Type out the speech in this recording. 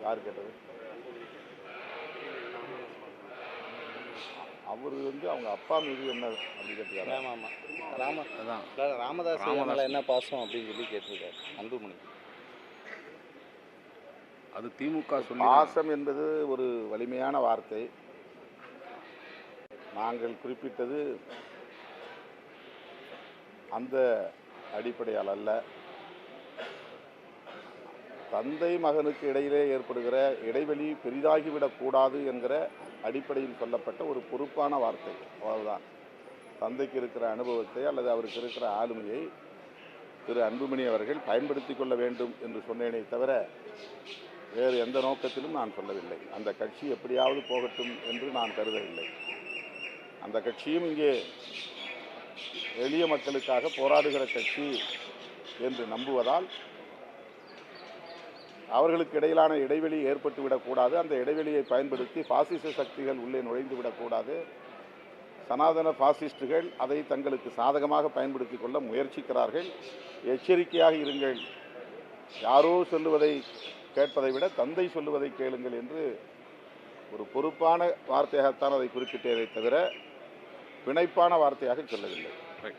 யார் கேட்டது? அவர் அவங்க அப்பா மீது என்ன அப்படி கேட்டுக்காரு? அதான் ராமதாஸ் மேலே என்ன பாசம் அப்படின்னு சொல்லி கேட்டிருக்காரு அன்புமணி. அது திமுக பாசம் என்பது ஒரு வலிமையான வார்த்தை. நாங்கள் குறிப்பிட்டது அந்த அடிப்படையால் அல்ல. தந்தை மகனுக்கு இடையிலே ஏற்படுகிற இடைவெளி பெரிதாகிவிடக்கூடாது என்கிற அடிப்படையில் சொல்லப்பட்ட ஒரு பொறுப்பான வார்த்தை, அவ்வளவுதான். தந்தைக்கு இருக்கிற அனுபவத்தை அல்லது அவருக்கு இருக்கிற ஆளுமையை திரு அன்புமணி அவர்கள் பயன்படுத்தி கொள்ள வேண்டும் என்று சொன்னேனே தவிர வேறு எந்த நோக்கத்திலும் நான் சொல்லவில்லை. அந்த கட்சி எப்படியாவது போகட்டும் என்று நான் கருதவில்லை. அந்த கட்சியும் இங்கே எளிய மக்களுக்காக போராடுகிற கட்சி என்று நம்புவதால் அவர்களுக்கு இடையிலான இடைவெளி ஏற்பட்டுவிடக்கூடாது. அந்த இடைவெளியை பயன்படுத்தி பாசிச சக்திகள் உள்ளே நுழைந்து விடக்கூடாது. சனாதன பாசிஸ்டுகள் அதை தங்களுக்கு சாதகமாக பயன்படுத்தி கொள்ள முயற்சிக்கிறார்கள். எச்சரிக்கையாக இருங்கள். யாரோ சொல்லுவதை கேட்பதை விட தந்தை சொல்லுவதை கேளுங்கள் என்று ஒரு பொறுப்பான வார்த்தையாகத்தான் அதை குறிப்பிட்டதை தவிர பிணைப்பான வார்த்தையாக சொல்லவில்லை.